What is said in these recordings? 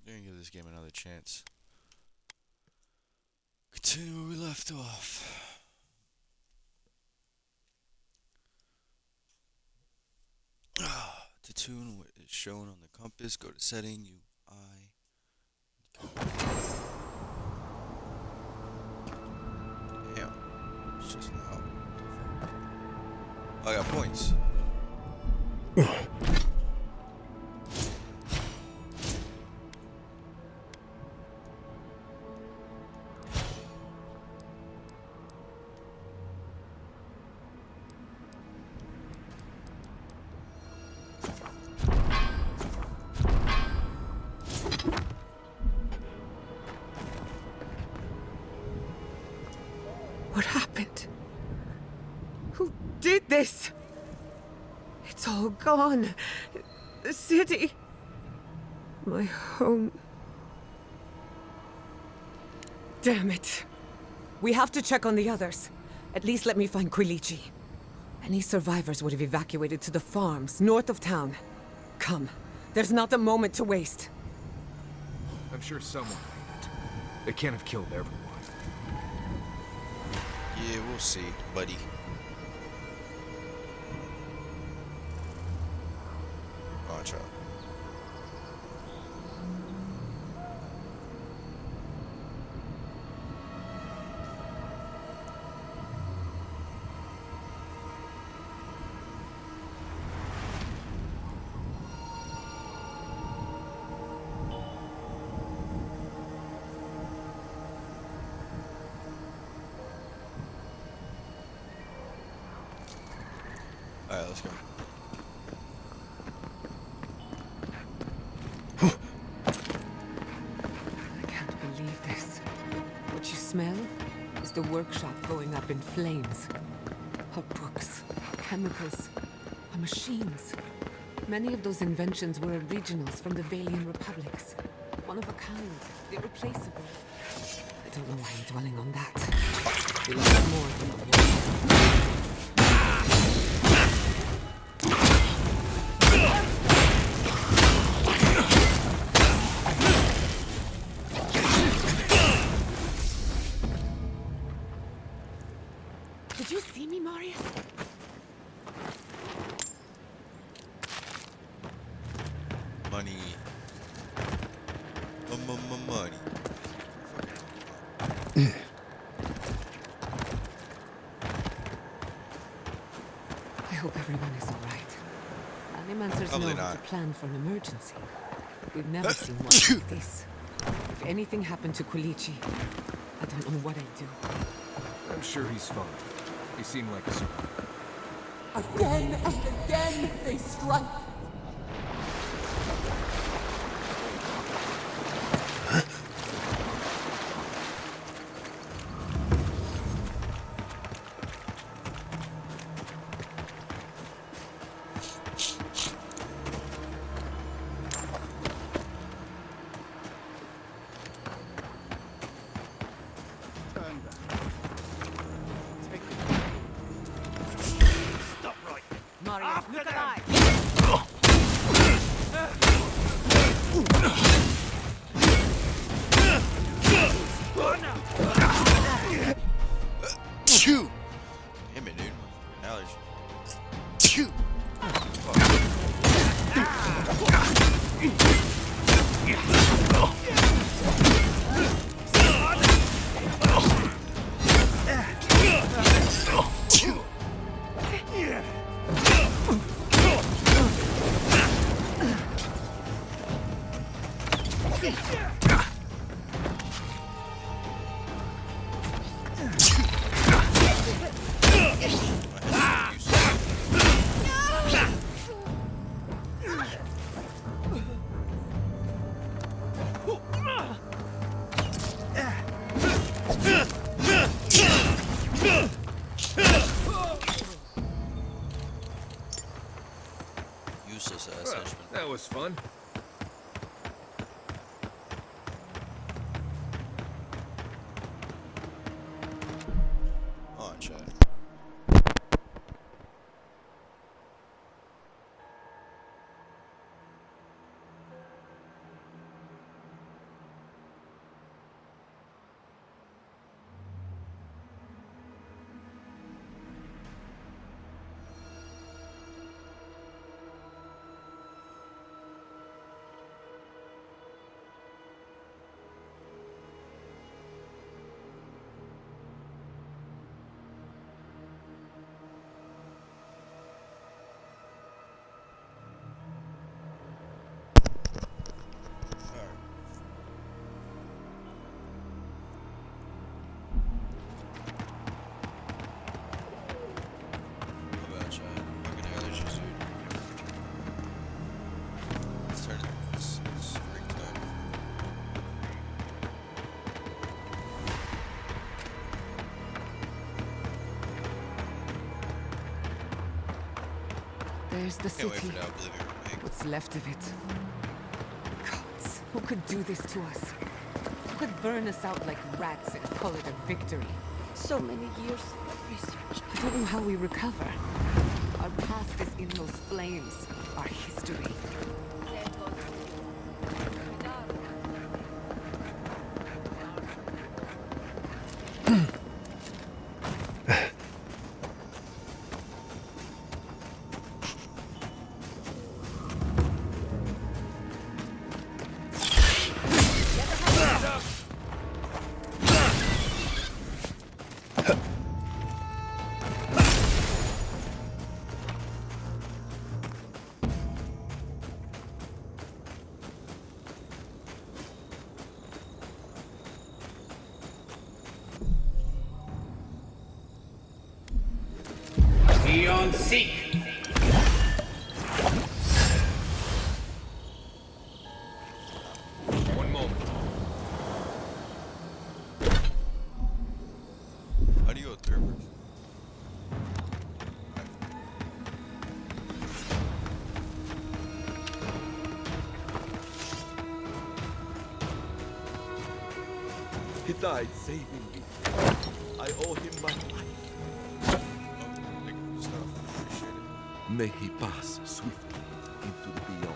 gonna give this game another chance. Continue where we left off. To tune what is shown on the compass, go to setting, UI. Damn. It's just now. Oh, I got points. What happened? Who did this? It's all gone. The city. My home. Damn it. We have to check on the others. At least let me find Quilici. Any survivors would have evacuated to the farms north of town. Come. There's not a moment to waste. I'm sure someone made it. They can't have killed everyone. Yeah, we'll see, buddy. Watch out. Alright, let's go. I can't believe this. What you smell is the workshop going up in flames. Our books, chemicals, our machines. Many of those inventions were originals from the Valian republics. One of a kind, irreplaceable. I don't know why I'm dwelling on that. We lost more than what was. Did you see me, Marius? Money. Money. I hope everyone is all right. Animancers know Probably how to not. plan for an emergency. We've never seen one like this. If anything happened to Quilici, I don't know what I'd do. I'm sure he's fine. He seemed like a survivor. Again and again they strike. Marius, look alive! Chew! Damn it, dude. Allergy. Chew! Useless ass henchman. That was fun. On chat. There's the Can't wait city. for that Oblivion remake. What's left of it. Gods, who could do this to us? Who could burn us out like rats and call it a victory? So many years of research. I don't know how we recover. Our past is in those flames. Our history. Beyond Seek. One moment. How do you go third person? He died saving me. I owe him my life. Thank you for stuff. Appreciate it. May he pass swiftly into the beyond.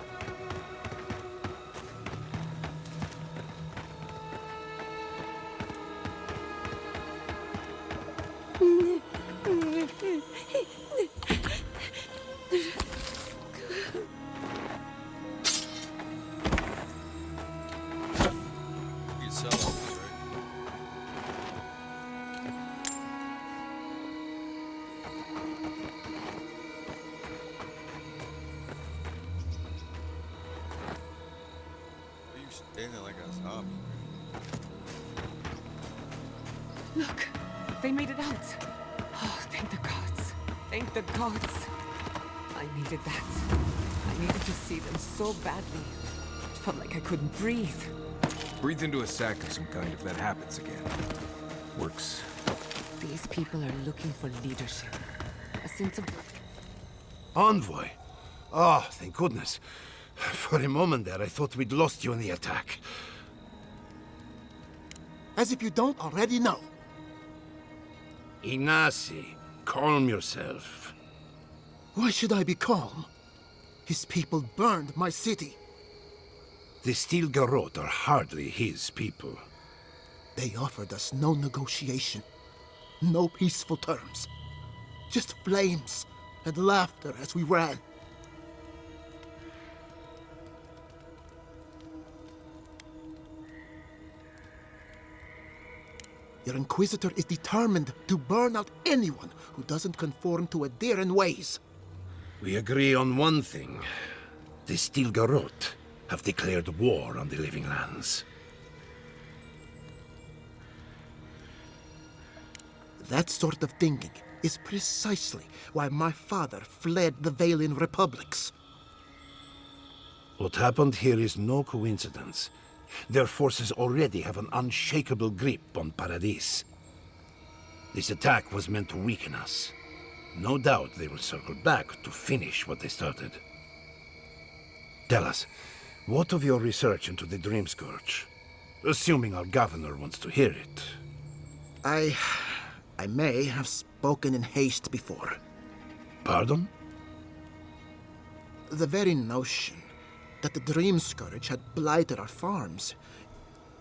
You can sell all these, right? Are you standing like a zombie? Look, they made it out. Oh, thank the gods. Thank the gods. I needed that. I needed to see them so badly. It felt like I couldn't breathe. Breathe into a sack of some kind if that happens again. Works. These people are looking for leadership. A sense of... Envoy? Oh, thank goodness. For a moment there, I thought we'd lost you in the attack. As if you don't already know. Ignacy, calm yourself. Why should I be calm? His people burned my city. The Steel Garrote are hardly his people. They offered us no negotiation, no peaceful terms. Just flames and laughter as we ran. Your Inquisitor is determined to burn out anyone who doesn't conform to Adiran ways. We agree on one thing. The Steel Garrote have declared war on the Living Lands. That sort of thinking is precisely why my father fled the Valian republics. What happened here is no coincidence. Their forces already have an unshakable grip on Paradis. This attack was meant to weaken us. No doubt they will circle back to finish what they started. Tell us, what of your research into the Dream Scourge? Assuming our governor wants to hear it. I may have spoken in haste before. Pardon? The very notion that the Dream Scourge had blighted our farms,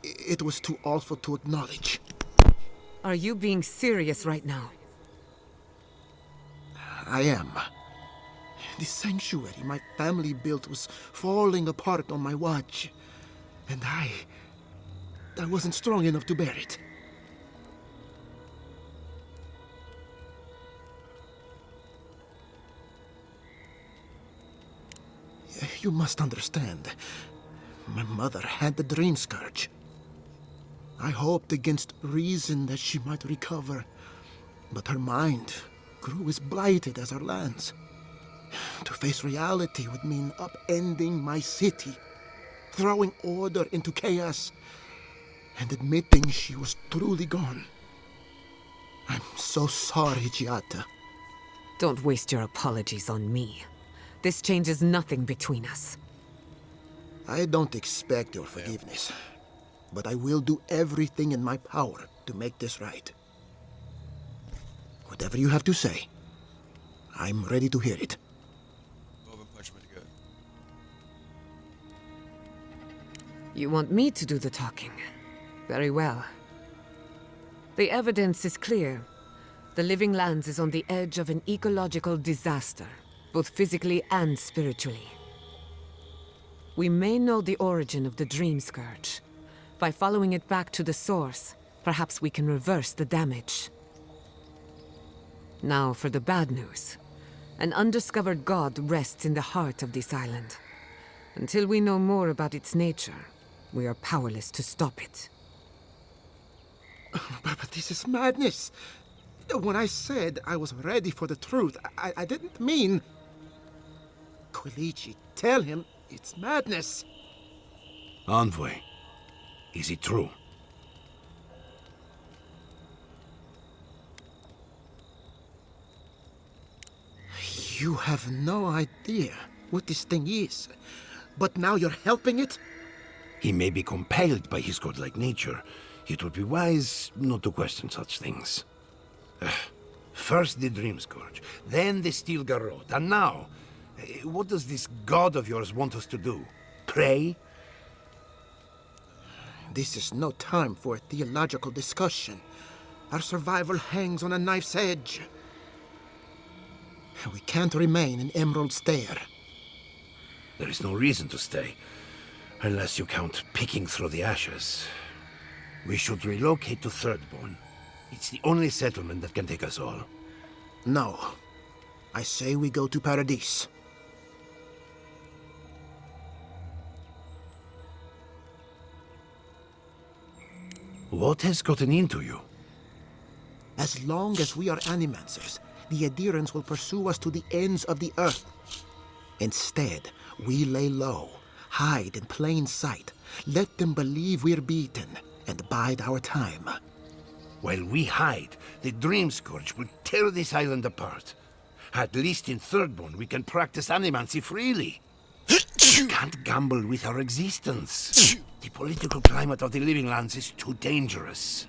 it was too awful to acknowledge. Are you being serious right now? I am. The sanctuary my family built was falling apart on my watch, and I wasn't strong enough to bear it. You must understand. My mother had the Dream Scourge. I hoped against reason that she might recover, but her mind grew as blighted as her lands. To face reality would mean upending my city, throwing order into chaos, and admitting she was truly gone. I'm so sorry, Giata. Don't waste your apologies on me. This changes nothing between us. I don't expect your forgiveness, but I will do everything in my power to make this right. Whatever you have to say, I'm ready to hear it. Go up and punch him in the gut. You want me to do the talking? Very well. The evidence is clear. The Living Lands is on the edge of an ecological disaster, both physically and spiritually. We may know the origin of the Dream Scourge. By following it back to the source, perhaps we can reverse the damage. Now for the bad news. An undiscovered god rests in the heart of this island. Until we know more about its nature, we are powerless to stop it. But this is madness. When I said I was ready for the truth, I didn't mean... Quilici, tell him it's madness. Envoy, is it true? You have no idea what this thing is. But now you're helping it? He may be compelled by his godlike nature. It would be wise not to question such things. First the Dream Scourge, then the Steel Garrote, and now... what does this god of yours want us to do? Pray? This is no time for a theological discussion. Our survival hangs on a knife's edge. We can't remain in Emerald Stair. There is no reason to stay, unless you count picking through the ashes. We should relocate to Thirdborn. It's the only settlement that can take us all. No. I say we go to Paradise. What has gotten into you? As long as we are Animancers, the Adherents will pursue us to the ends of the earth. Instead, we lay low, hide in plain sight, let them believe we're beaten, and bide our time. While we hide, the Dream Scourge will tear this island apart. At least in Thirdborn, we can practice animancy freely. We can't gamble with our existence. The political climate of the Living Lands is too dangerous.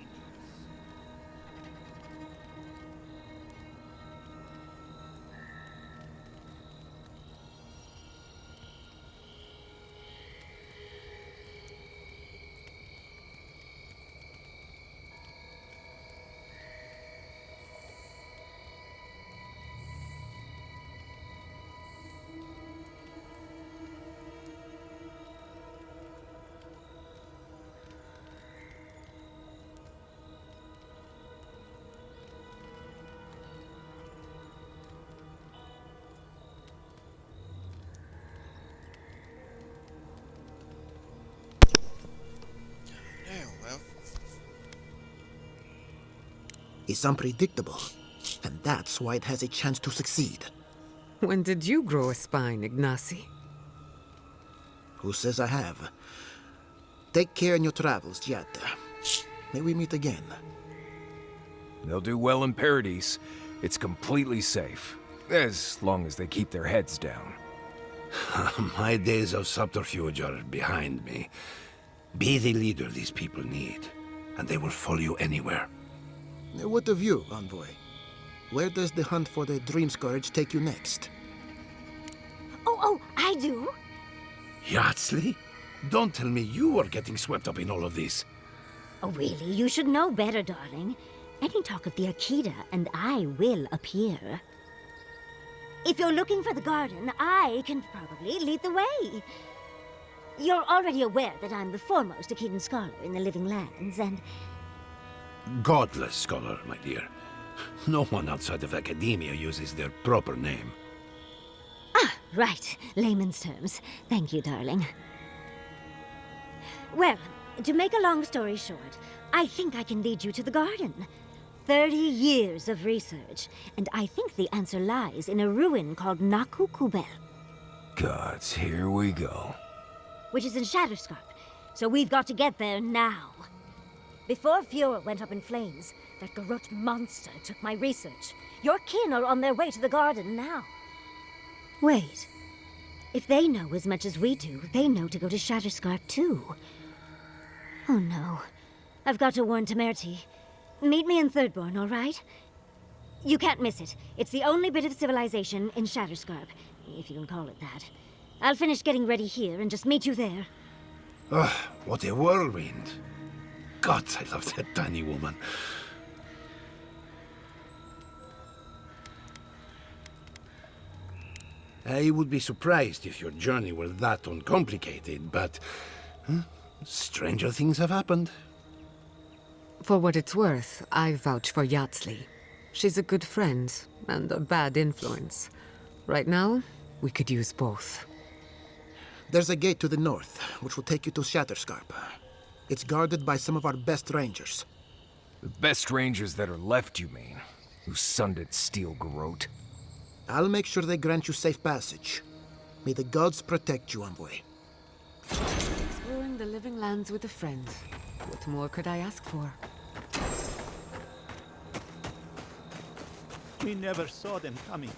Damn, well. It's unpredictable, and that's why it has a chance to succeed. When did you grow a spine, Ignacy? Who says I have? Take care in your travels, Giada. May we meet again. They'll do well in Paradise. It's completely safe. As long as they keep their heads down. My days of subterfuge are behind me. Be the leader these people need, and they will follow you anywhere. What of you, Envoy? Where does the hunt for the Dream Scourge take you next? Oh, I do. Yardsley? Don't tell me you are getting swept up in all of this. Oh, really? You should know better, darling. Any talk of the Akita, and I will appear. If you're looking for the garden, I can probably lead the way. You're already aware that I'm the foremost Akitan scholar in the Living Lands, and... Godless scholar, my dear. No one outside of academia uses their proper name. Ah, right. Layman's terms. Thank you, darling. Well, to make a long story short, I think I can lead you to the garden. 30 years of research, and I think the answer lies in a ruin called Naku Kubel. Gods, here we go. Which is in Shatterscarp, so we've got to get there now. Before Fiora went up in flames, that Garrote monster took my research. Your kin are on their way to the garden now. Wait, If they know as much as we do, they know to go to Shatterscarp too. Oh no. I've got to warn Temerity. Meet me in Thirdborn, all right? You can't miss it. It's the only bit of civilization in Shatterscarp, if you can call it that. I'll finish getting ready here and just meet you there. Ugh, what a whirlwind. God, I love that tiny woman. I would be surprised if your journey were that uncomplicated, but stranger things have happened. For what it's worth, I vouch for Yatsley. She's a good friend and a bad influence. Right now, we could use both. There's a gate to the north, which will take you to Shatterscarp. It's guarded by some of our best rangers. The best rangers that are left, you mean? Who sundered Steel Garrote? I'll make sure they grant you safe passage. May the gods protect you, envoy. Exploring the living lands with a friend. What more could I ask for? We never saw them coming.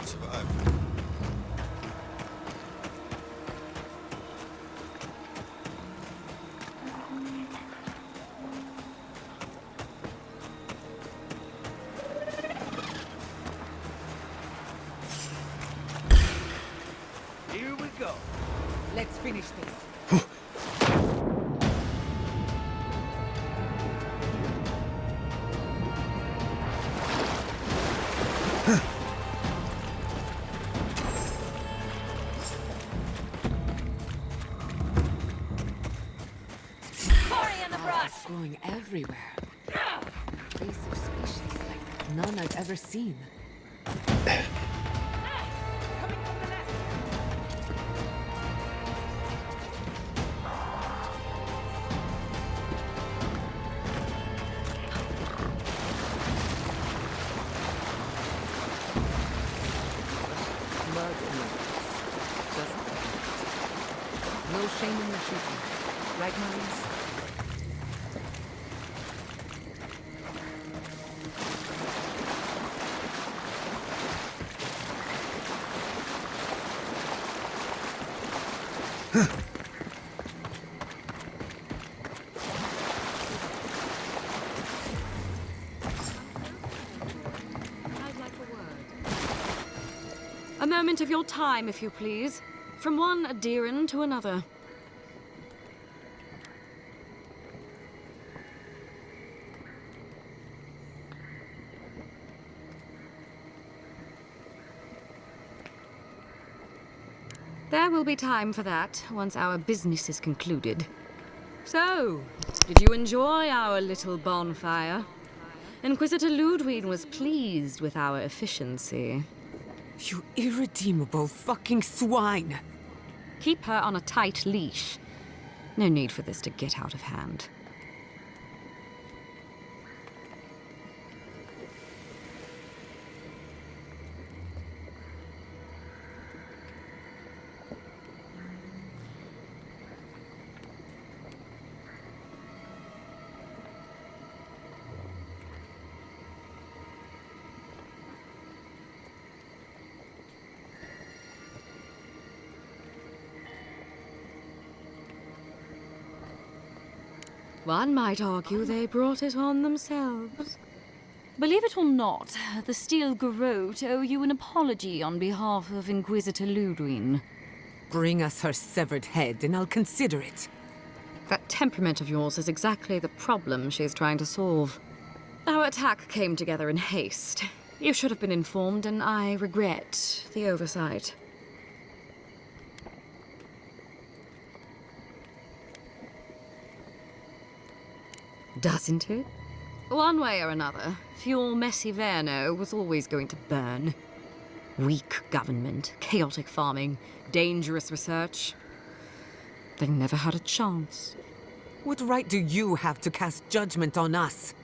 Survive. Here we go. Let's finish this. It's growing everywhere. Invasive species like none I've ever seen. No shame in the shooting. Right, Maurice? A moment of your time, if you please. From one Adiran to another. There will be time for that once our business is concluded. So, did you enjoy our little bonfire? Inquisitor Ludwig was pleased with our efficiency. You irredeemable fucking swine! Keep her on a tight leash. No need for this to get out of hand. One might argue they brought it on themselves. Believe it or not, the Steel Garrote owe you an apology on behalf of Inquisitor Ludwig. Bring us her severed head and I'll consider it. That temperament of yours is exactly the problem she's trying to solve. Our attack came together in haste. You should have been informed, and I regret the oversight. Doesn't it? One way or another, Fuel Messiverno was always going to burn. Weak government, chaotic farming, dangerous research. They never had a chance. What right do you have to cast judgment on us?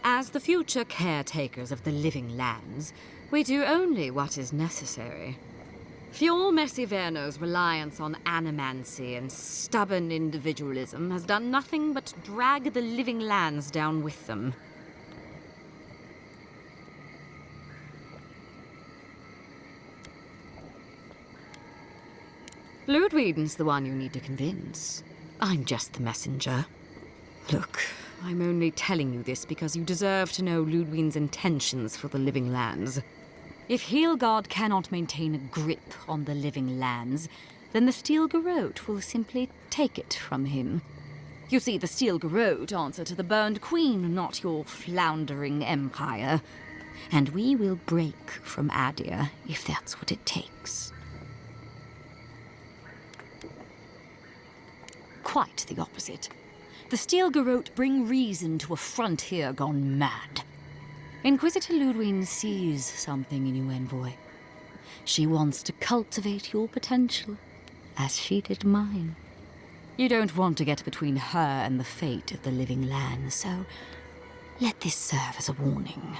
As the future caretakers of the living lands, we do only what is necessary. Fjord Messiverno's reliance on animancy and stubborn individualism has done nothing but drag the living lands down with them. Ludwig's the one you need to convince. I'm just the messenger. Look, I'm only telling you this because you deserve to know Ludwig's intentions for the living lands. If Heelgard cannot maintain a grip on the living lands, then the Steel Garrote will simply take it from him. You see, the Steel Garrote answer to the Burned Queen, not your floundering empire. And we will break from Adir if that's what it takes. Quite the opposite. The Steel Garrote bring reason to a frontier gone mad. Inquisitor Ludwig sees something in you, Envoy. She wants to cultivate your potential, as she did mine. You don't want to get between her and the fate of the living lands, so let this serve as a warning.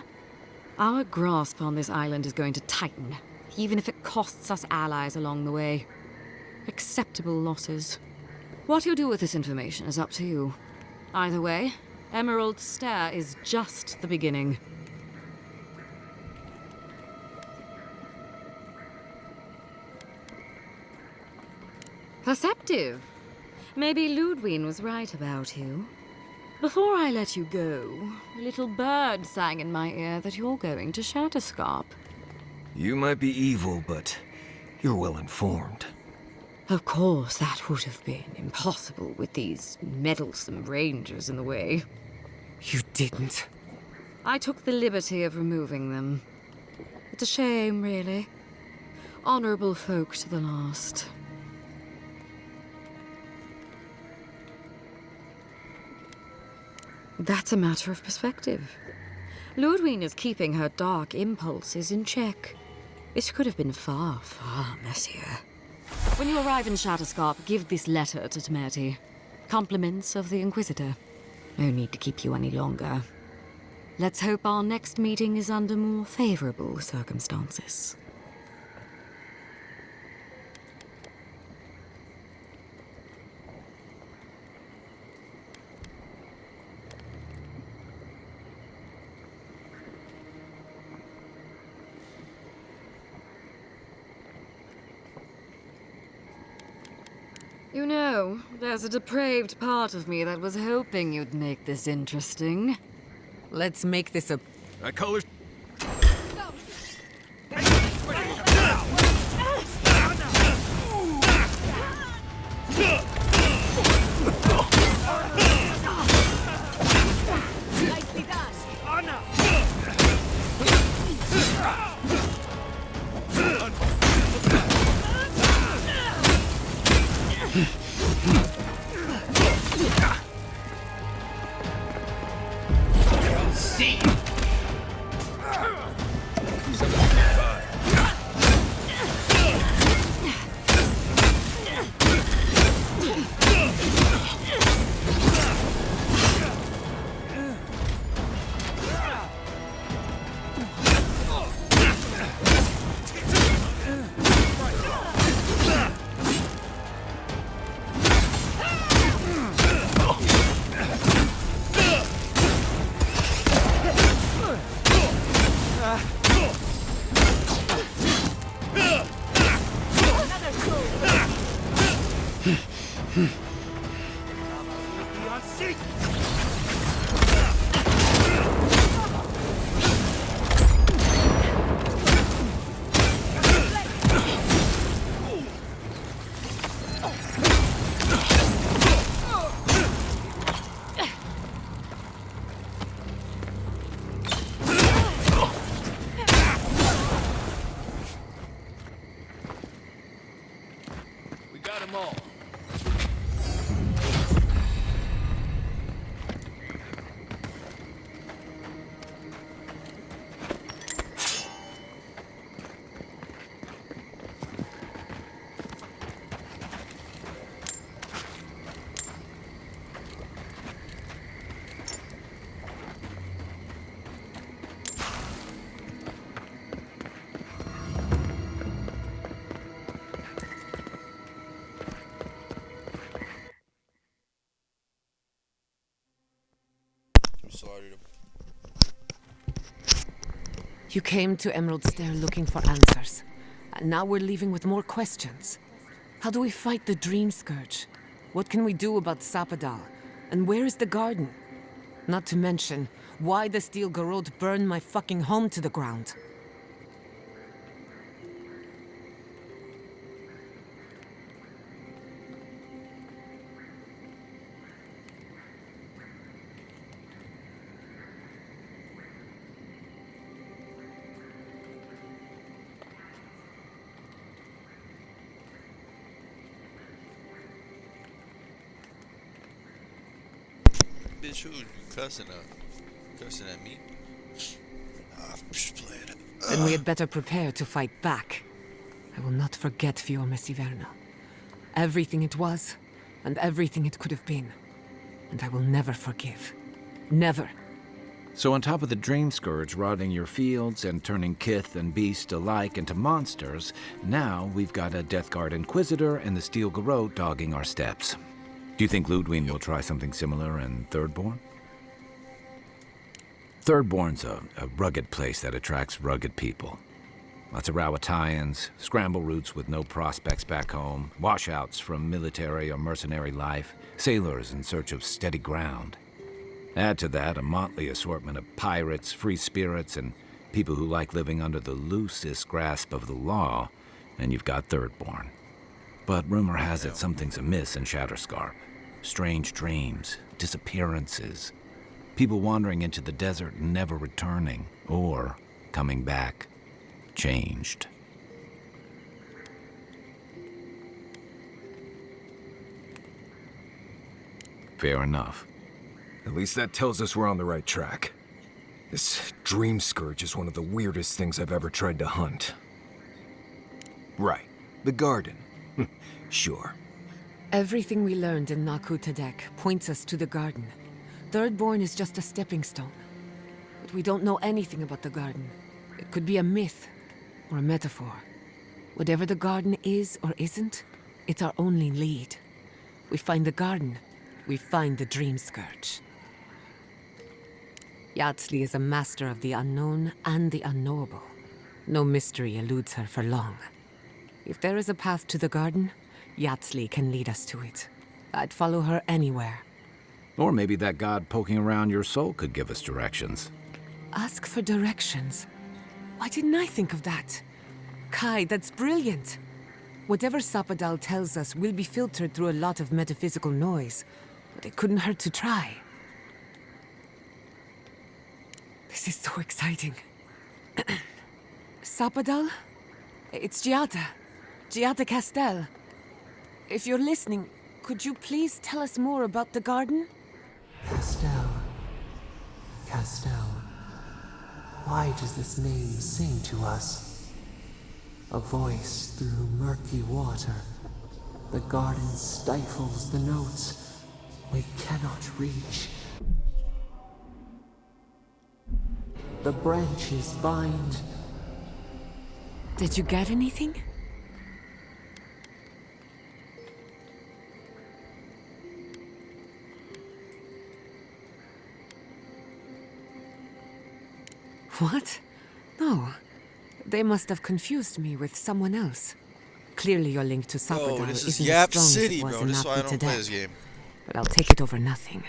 Our grasp on this island is going to tighten, even if it costs us allies along the way. Acceptable losses. What you do with this information is up to you. Either way, Emerald Stair is just the beginning. Perceptive. Maybe Ludwig was right about you. Before I let you go, a little bird sang in my ear that you're going to Shatterscarp. You might be evil, but you're well informed. Of course, that would have been impossible with these meddlesome rangers in the way. You didn't. I took the liberty of removing them. It's a shame, really. Honorable folk to the last. That's a matter of perspective. Ludwig is keeping her dark impulses in check. It could have been far, far messier. When you arrive in Shatterscarp, give this letter to Temerty. Compliments of the Inquisitor. No need to keep you any longer. Let's hope our next meeting is under more favorable circumstances. You know, there's a depraved part of me that was hoping you'd make this interesting. Let's make this a... That color's... discarded him. You came to Emerald Stair looking for answers. And now we're leaving with more questions. How do we fight the Dream Scourge? What can we do about Sapadal? And where is the garden? Not to mention, why the Steel Garrote burned my fucking home to the ground. Bitch, who you cussing at me? Nah, I'm just playing. Then we had better prepare to fight back. I will not forget Fiume Siverna. Everything it was, and everything it could have been. And I will never forgive. Never. So on top of the Dream Scourge rotting your fields and turning kith and beast alike into monsters, now we've got a Death Guard Inquisitor and the Steel Garrote dogging our steps. Do you think Ludwig will try something similar in Thirdborn? Thirdborn's a rugged place that attracts rugged people. Lots of Rawatayans, scramble routes with no prospects back home, washouts from military or mercenary life, sailors in search of steady ground. Add to that a motley assortment of pirates, free spirits, and people who like living under the loosest grasp of the law, and you've got Thirdborn. But rumor has it something's amiss in Shatterscarp. Strange dreams, disappearances, people wandering into the desert and never returning, or coming back, changed. Fair enough. At least that tells us we're on the right track. This Dream Scourge is one of the weirdest things I've ever tried to hunt. Right, the garden. Sure. Everything we learned in Naku Tadek points us to the garden. Thirdborn is just a stepping stone. But we don't know anything about the garden. It could be a myth, or a metaphor. Whatever the garden is or isn't, it's our only lead. We find the garden, we find the Dream Scourge. Yatsli is a master of the unknown and the unknowable. No mystery eludes her for long. If there is a path to the garden, Yatsli can lead us to it. I'd follow her anywhere. Or maybe that god poking around your soul could give us directions. Ask for directions. Why didn't I think of that? Kai, that's brilliant. Whatever Sapadal tells us will be filtered through a lot of metaphysical noise, but it couldn't hurt to try. This is so exciting. Sapadal? It's Giada. Giada Castel. If you're listening, could you please tell us more about the garden? Castel. Castel. Why does this name sing to us? A voice through murky water. The garden stifles the notes we cannot reach. The branches bind. Did you get anything? What? No. They must have confused me with someone else. Clearly your link to Sapadal This is isn't Yap as strong City, as it was bro. in This is why I Naku don't play Tadek. this game. But I'll take it over nothing.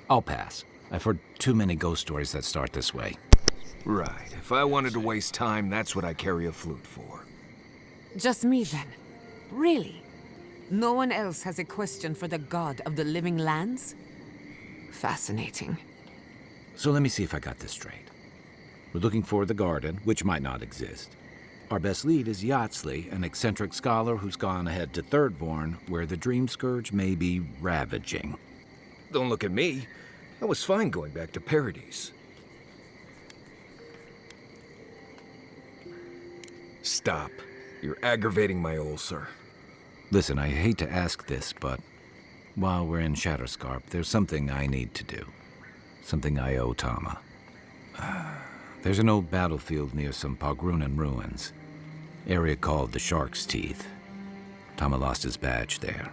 I'll pass. I've heard too many ghost stories that start this way. Right. If I wanted to waste time, that's what I carry a flute for. Just me then. Really? No one else has a question for the god of the living lands? Fascinating. So let me see if I got this straight. We're looking for the garden, which might not exist. Our best lead is Yatsley, an eccentric scholar who's gone ahead to Thirdborn, where the Dream Scourge may be ravaging. Don't look at me. I was fine going back to Paradise. Stop. You're aggravating my ulcer. Listen, I hate to ask this, but while we're in Shatterscarp, there's something I need to do. Something I owe Tama. There's an old battlefield near some Pogrunan ruins. Area called the Shark's Teeth. Tama lost his badge there.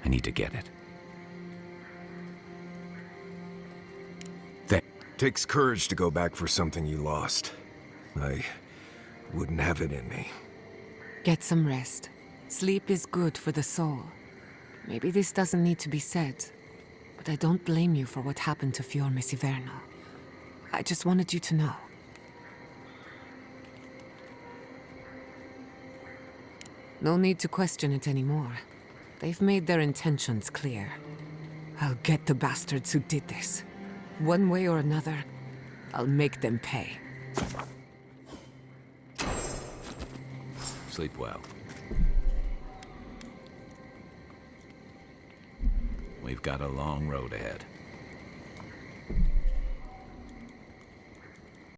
I need to get it. Takes courage to go back for something you lost. I wouldn't have it in me. Get some rest. Sleep is good for the soul. Maybe this doesn't need to be said, but I don't blame you for what happened to Fiormis Iverno. I just wanted you to know. No need to question it anymore. They've made their intentions clear. I'll get the bastards who did this. One way or another, I'll make them pay. Sleep well. We've got a long road ahead.